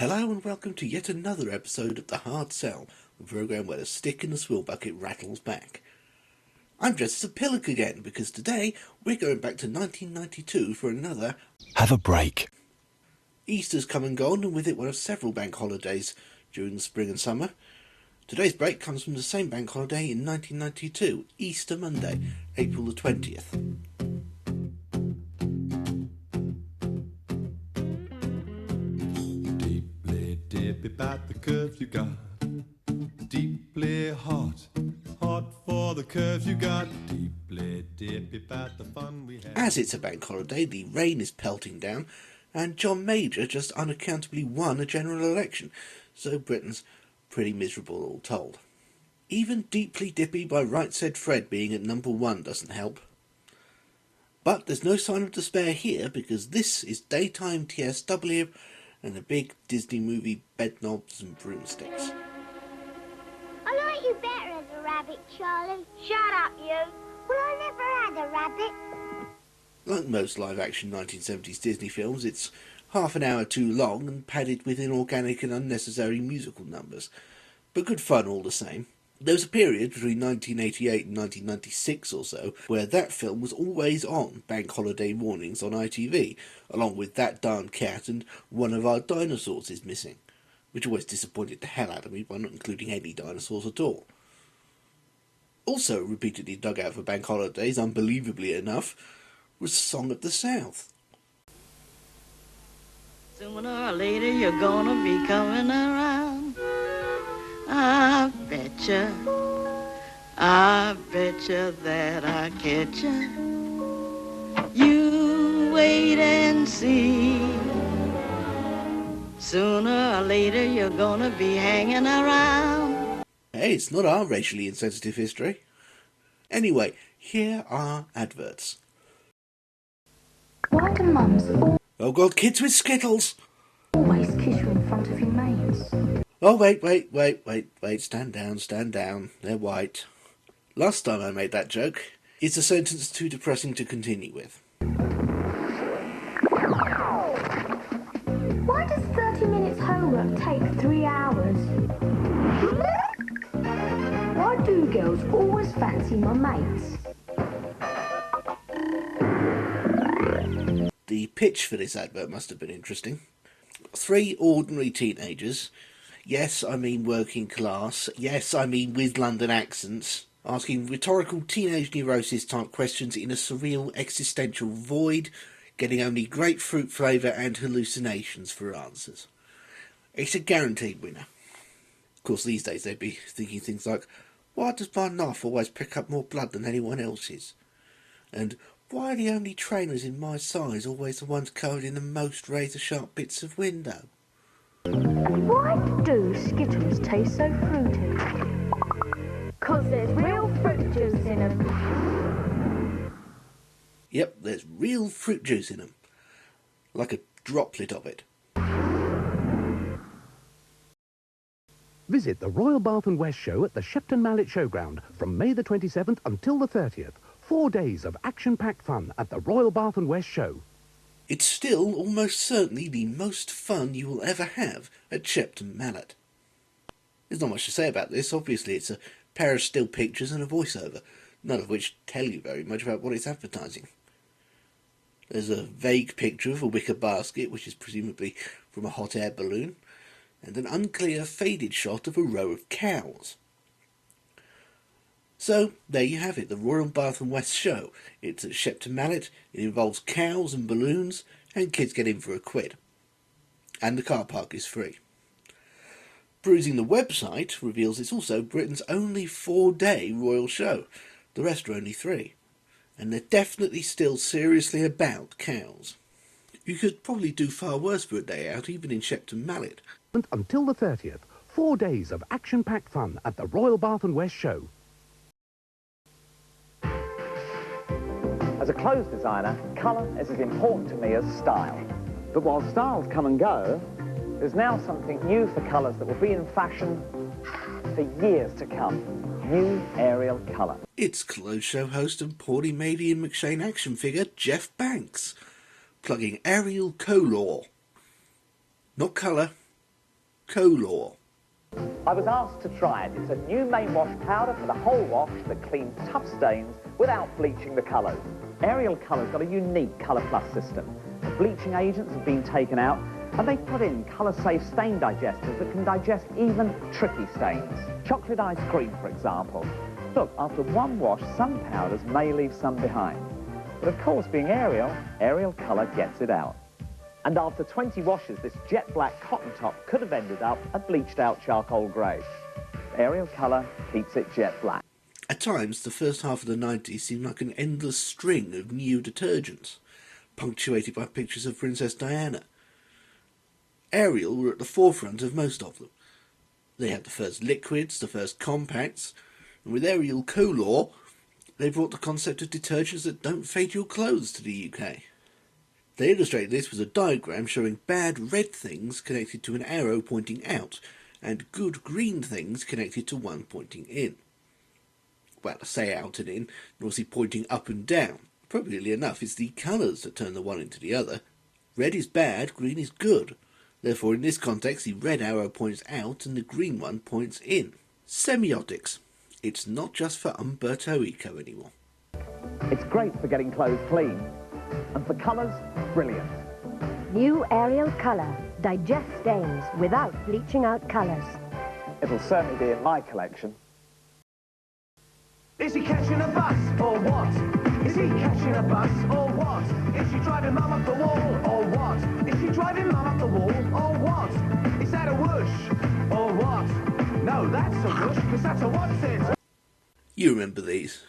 Hello and welcome to yet another episode of The Hard Sell, the programme where the stick in the swill bucket rattles back. I'm dressed as a pillock again because today we're going back to 1992 for another Have a break. Easter's come and gone, and with it one of several bank holidays during the spring and summer. Today's break comes from the same bank holiday in 1992, Easter Monday, April the 20th. Deeply dip about the curves you got. Deeply hot, hot for the curves you got. Deeply dip about the fun we had. As it's a bank holiday, the rain is pelting down, and John Major just unaccountably won a general election, so Britain's pretty miserable all told. Even Deeply Dippy by Right Said Fred being at number 1 doesn't help. But there's no sign of despair here, because this is daytime TSW and a big Disney movie bedknobs and broomsticks. I like you better as a rabbit, Charlie. Shut up, you. Well, I never had a rabbit. Like most live-action 1970s Disney films, it's half an hour too long and padded with inorganic and unnecessary musical numbers, but good fun all the same. There was a period between 1988 and 1996 or so where that film was always on bank holiday mornings on ITV, along with That Darn Cat and One of Our Dinosaurs is Missing, which always disappointed the hell out of me by not including any dinosaurs at all. Also repeatedly dug out for bank holidays, unbelievably enough, was Song of the South. Sooner or later you're gonna be coming around. I betcha that I catch ya. You wait and see. Sooner or later you're gonna be hanging around. Hey, it's not our racially insensitive history. Anyway, here are adverts. Why do mums Oh god, kids with Skittles! always kiss you in front of your mates? Oh, wait, stand down, they're white. Last time I made that joke, it's a sentence too depressing to continue with. Why does 30 minutes homework take 3 hours? Why do girls always fancy my mates? The pitch for this advert must have been interesting. 3 ordinary teenagers, yes, I mean working class, yes, I mean with London accents, asking rhetorical teenage neurosis type questions in a surreal existential void, getting only grapefruit flavour and hallucinations for answers. It's a guaranteed winner. Of course, these days they'd be thinking things like, why does my knife always pick up more blood than anyone else's? And why are the only trainers in my size always the ones covered in the most razor-sharp bits of window? Why do Skittles taste so fruity? 'Cause there's real fruit juice in them. Yep, there's real fruit juice in them. Like a droplet of it. Visit the Royal Bath and West Show at the Shepton Mallet Showground from May the 27th until the 30th. 4 days of action-packed fun at the Royal Bath and West Show. It's still almost certainly the most fun you will ever have at Shepton Mallet. There's not much to say about this. Obviously it's a pair of still pictures and a voiceover, none of which tell you very much about what it's advertising. There's a vague picture of a wicker basket, which is presumably from a hot air balloon, and an unclear faded shot of a row of cows. So, there you have it, the Royal Bath and West Show. It's at Shepton Mallet, it involves cows and balloons, and kids get in for £1. And the car park is free. Perusing the website reveals it's also Britain's only 4-day royal show. The rest are only 3. And they're definitely still seriously about cows. You could probably do far worse for a day out, even in Shepton Mallet. Until the 30th, 4 days of action-packed fun at the Royal Bath and West Show. As a clothes designer, colour is as important to me as style. But while styles come and go, there's now something new for colours that will be in fashion for years to come. New Ariel colour. It's clothes show host and Paulie Mady and McShane action figure Jeff Banks, plugging Ariel Color. Not colour, Color. I was asked to try it. It's a new main wash powder for the whole wash that cleans tough stains without bleaching the colours. Ariel Colour's got a unique Colour Plus system. The bleaching agents have been taken out and they put in colour-safe stain digesters that can digest even tricky stains. Chocolate ice cream, for example. Look, after one wash, some powders may leave some behind. But of course, being Ariel, Ariel Colour gets it out. And after 20 washes, this jet black cotton top could have ended up a bleached out charcoal grey. Ariel Colour keeps it jet black. At times, the first half of the 90s seemed like an endless string of new detergents, punctuated by pictures of Princess Diana. Ariel were at the forefront of most of them. They had the first liquids, the first compacts, and with Ariel Color, they brought the concept of detergents that don't fade your clothes to the UK. They illustrated this with a diagram showing bad red things connected to an arrow pointing out, and good green things connected to one pointing in. Well, I say out and in, and obviously pointing up and down. Appropriately enough, it's the colours that turn the one into the other. Red is bad, green is good. Therefore, in this context, the red arrow points out and the green one points in. Semiotics. It's not just for Umberto Eco anymore. It's great for getting clothes clean. And for colours, brilliant. New Ariel Colour. Digest stains without bleaching out colours. It'll certainly be in my collection. Is he catching a bus or what? Is he catching a bus or what? Is she driving mum up the wall or what? Is she driving mum up the wall or what? Is that a whoosh or what? No, that's a whoosh because that's a what's it. You remember these.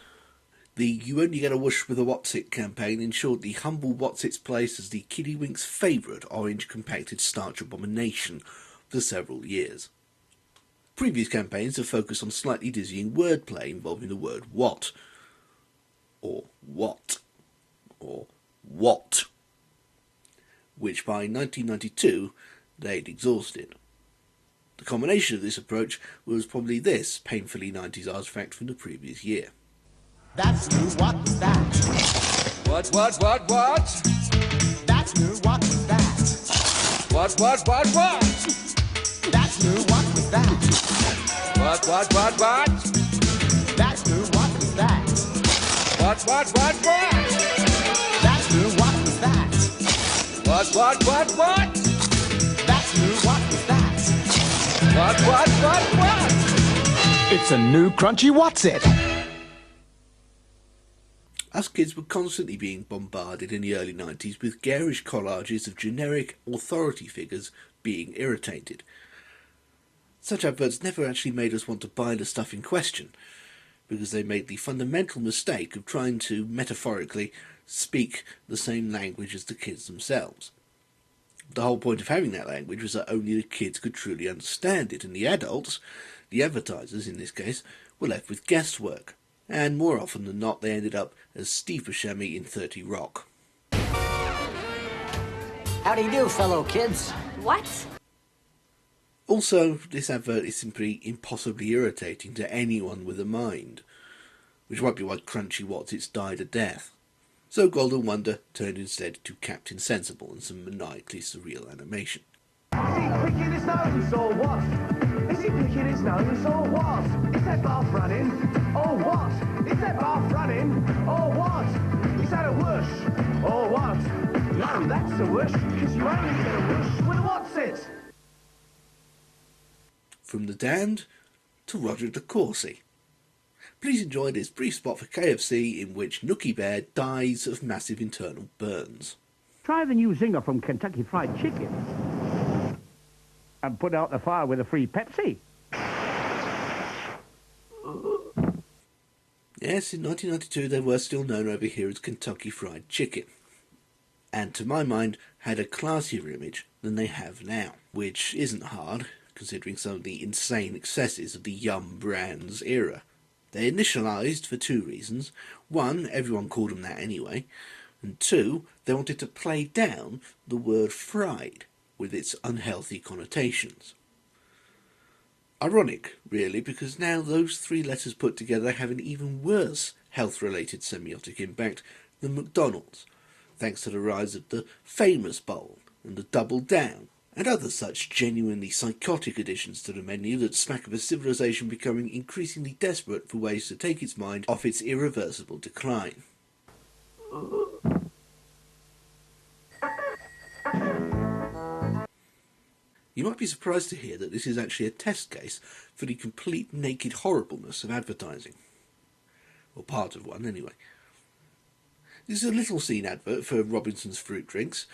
The You Only Get a Whoosh with a What's It campaign ensured the humble What's It's place as the Kiddywinks' favourite orange compacted starch abomination for several years. Previous campaigns have focused on slightly dizzying wordplay involving the word what, or what, or what, which by 1992 they'd exhausted. The combination of this approach was probably this painfully 90s artifact from the previous year. That's new, what was that? What? That's new, what was that? What? That's new, what was that? What? That's new, what was that? What? That's new, what was that? What? That's new, what was that? What? It's a new crunchy what's it? Us kids were constantly being bombarded in the early 90s with garish collages of generic authority figures being irritated. Such adverts never actually made us want to buy the stuff in question, because they made the fundamental mistake of trying to, metaphorically, speak the same language as the kids themselves. The whole point of having that language was that only the kids could truly understand it, and the adults, the advertisers in this case, were left with guesswork. And more often than not, they ended up as Steve Buscemi in 30 Rock. How do you do, fellow kids? What? Also, this advert is simply impossibly irritating to anyone with a mind, which might be why Crunchy What's-It's died a death. So Golden Wonder turned instead to Captain Sensible and some maniacally surreal animation. Is he picking his nose or what? Is he picking his nose or what? Is that bath running or what? Is that bath running or what? Is that a whoosh or what? No, that's a whoosh because you only get a whoosh with a what's it? From the Damned to Roger de Courcy. Please enjoy this brief spot for KFC in which Nookie Bear dies of massive internal burns. Try the new zinger from Kentucky Fried Chicken. And put out the fire with a free Pepsi. Yes, in 1992 they were still known over here as Kentucky Fried Chicken. And to my mind, had a classier image than they have now. Which isn't hard, considering some of the insane excesses of the Yum Brands era. They initialised for two reasons. One, everyone called them that anyway. And two, they wanted to play down the word fried with its unhealthy connotations. Ironic, really, because now those three letters put together have an even worse health-related semiotic impact than McDonald's, thanks to the rise of the Famous Bowl and the Double Down, and other such genuinely psychotic additions to the menu that smack of a civilization becoming increasingly desperate for ways to take its mind off its irreversible decline. You might be surprised to hear that this is actually a test case for the complete naked horribleness of advertising. Or part of one, anyway. This is a little scene advert for Robinson's fruit drinks.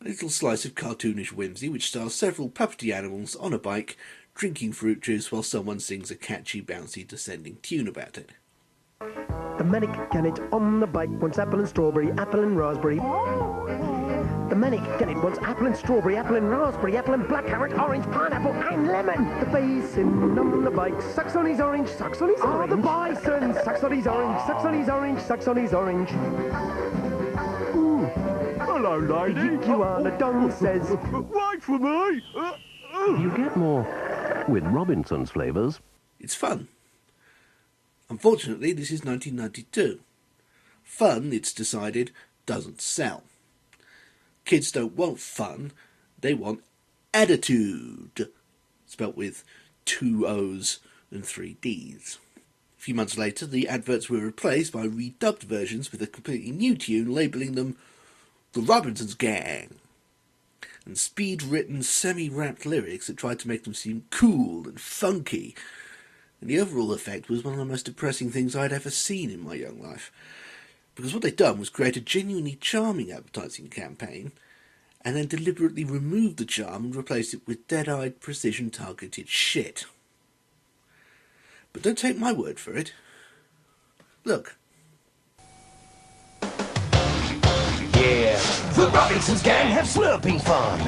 A little slice of cartoonish whimsy which stars several puppety animals on a bike drinking fruit juice while someone sings a catchy, bouncy, descending tune about it. The manic gannet on the bike wants apple and strawberry, apple and raspberry. The manic gannet wants apple and strawberry, apple and raspberry, apple and blackcurrant, orange, pineapple and lemon. The basin on the bike sucks on his orange, sucks on his orange. Oh, the bison sucks on his orange, sucks on his orange, sucks on his orange. Ooh, hello, lady. Kiwana Dong says, Wait for me. You get more with Robinson's flavours. It's fun. Unfortunately, this is 1992. Fun, it's decided, doesn't sell. Kids don't want fun, they want attitude, spelt with 2 O's and 3 D's. A few months later, the adverts were replaced by redubbed versions with a completely new tune labelling them The Robinsons Gang, and speed-written, semi-rapped lyrics that tried to make them seem cool and funky, and the overall effect was one of the most depressing things I'd ever seen in my young life. Because what they'd done was create a genuinely charming advertising campaign and then deliberately remove the charm and replace it with dead-eyed, precision-targeted shit. But don't take my word for it. Look. Yeah, the Robinsons gang have slurping fun.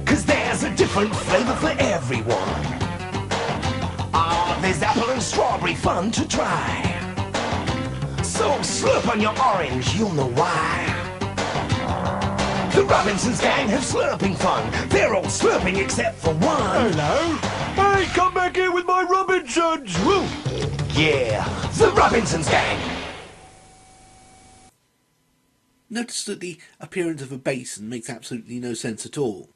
'Cause there's a different flavour for everyone. Ah, there's apple and strawberry fun to try. So slurp on your orange, you'll know why. The Robinsons gang have slurping fun. They're all slurping except for one. Hello. Hey, come back here with my Robinsons. Woo. Yeah, the Robinsons gang. Notice that the appearance of a basin makes absolutely no sense at all.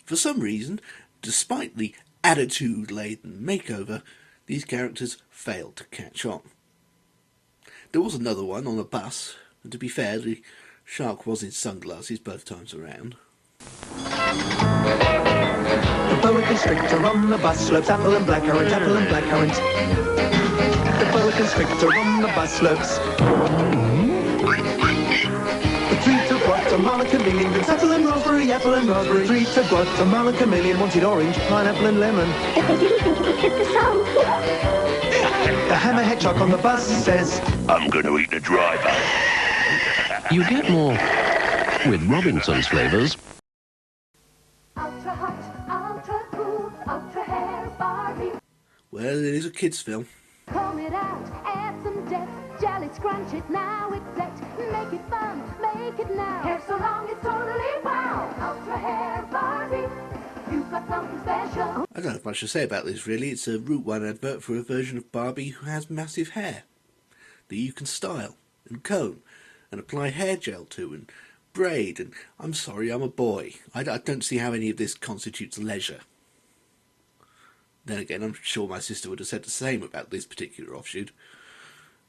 For some reason, despite the attitude-laden makeover, these characters failed to catch on. There was another one on a bus, and to be fair, the shark was in sunglasses both times around. the boa constrictor on the bus slopes apple and blackcurrant, apple and blackcurrant. The boa constrictor on the bus slopes. The treat of Guatemala chameleon drinks apple and raspberry, apple and raspberry. Treat of Guatemala chameleon wanted orange, pineapple and lemon. If they didn't think it would fit the song. The hammerhead shark on the bus says, I'm going to eat the driver. You get more with Robinson's flavours. Ultra hot, ultra cool, ultra hair Barbie. Well, it is a kids' film. Comb it out, add some depth, jelly scrunch it, now it's set. Make it fun, make it now. Hair so long it's totally wow. Ultra hair Barbie, you've got something special. I don't have much to say about this really. It's a Route 1 advert for a version of Barbie who has massive hair that you can style and comb and apply hair gel to and braid, and I'm sorry, I'm a boy. I don't see how any of this constitutes leisure. Then again, I'm sure my sister would have said the same about this particular offshoot.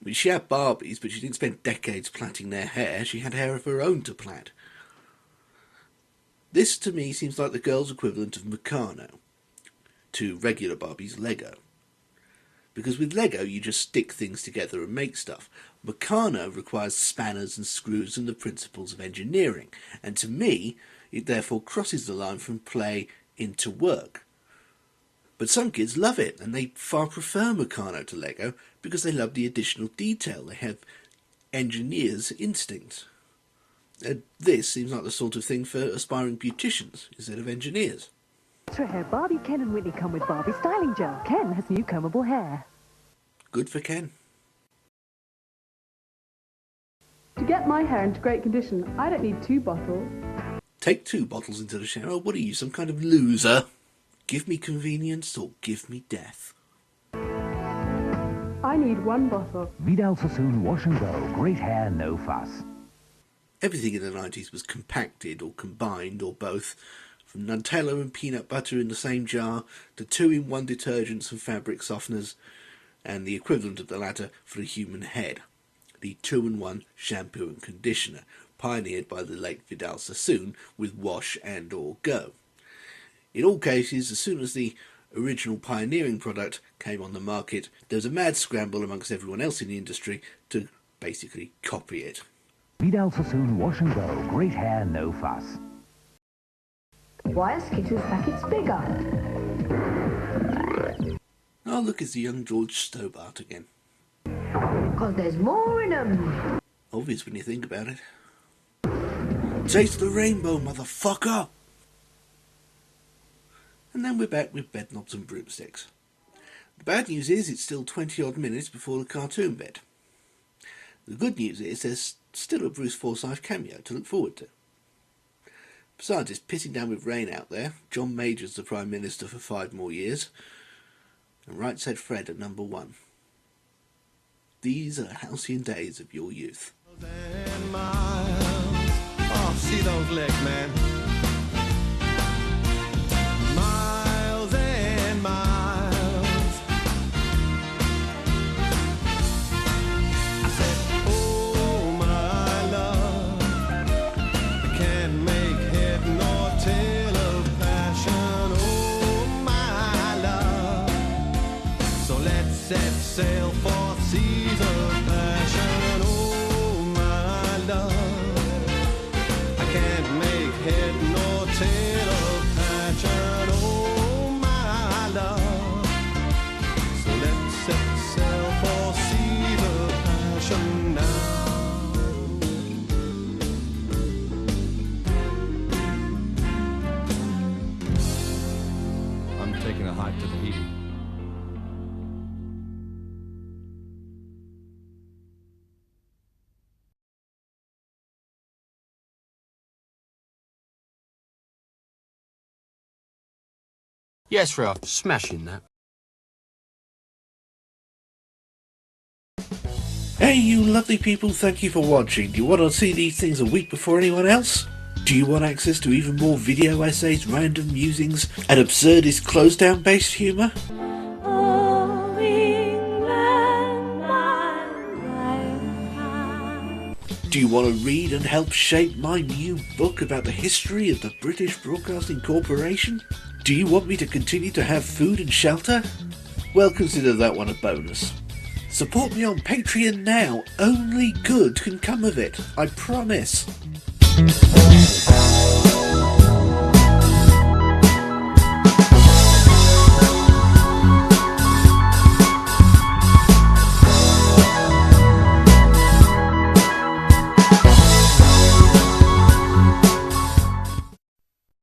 I mean, she had Barbies, but she didn't spend decades plaiting their hair. She had hair of her own to plait. This, to me, seems like the girl's equivalent of Meccano to regular Barbie's Lego. Because with Lego, you just stick things together and make stuff. Meccano requires spanners and screws and the principles of engineering. And to me, it therefore crosses the line from play into work. But some kids love it, and they far prefer Meccano to Lego because they love the additional detail. They have engineer's instincts. This seems like the sort of thing for aspiring beauticians instead of engineers. Ultra hair Barbie, Ken and Whitney come with Barbie styling gel. Ken has new combable hair. Good for Ken. To get my hair into great condition, I don't need 2 bottles. Take 2 bottles into the shower? What are you, some kind of loser? Give me convenience or give me death. I need 1 bottle. Vidal Sassoon Wash and Go. Great hair, no fuss. Everything in the 90s was compacted or combined or both from Nutella and peanut butter in the same jar to 2-in-1 detergents and fabric softeners, and the equivalent of the latter for the human head, the 2-in-1 shampoo and conditioner, pioneered by the late Vidal Sassoon with Wash and or Go. In all cases, as soon as the original pioneering product came on the market, there was a mad scramble amongst everyone else in the industry to basically copy it. Vidal Sassoon Wash and Go. Great hair, no fuss. Why are Skittles packets bigger? Oh, look, it's the young George Stobart again. Because there's more in them. Obvious when you think about it. Taste the rainbow, motherfucker! And then we're back with bed knobs and broomsticks. The bad news is it's still 20-odd minutes before the cartoon bed. The good news is there's still a Bruce Forsyth cameo to look forward to. Besides, it's pissing down with rain out there. John Major's the Prime Minister for 5 more years. And right said Fred at number 1. These are halcyon days of your youth. Oh, see those legs, man. Miles and miles. I said, oh, my love, I can't make head nor tail of passion. Oh, my love, so let's set sail for seas of passion. Oh, my love, I can't make head nor tail of passion. Oh, my love, so let's set sail for seas of passion now. I'm taking a hike to Tahiti. Yes, Ralph, smashing that. Hey you lovely people, thank you for watching. Do you want to see these things a week before anyone else? Do you want access to even more video essays, random musings, and absurdist close-down based humour? Do you want to read and help shape my new book about the history of the British Broadcasting Corporation? Do you want me to continue to have food and shelter? Well, consider that one a bonus. Support me on Patreon now. Only good can come of it. I promise.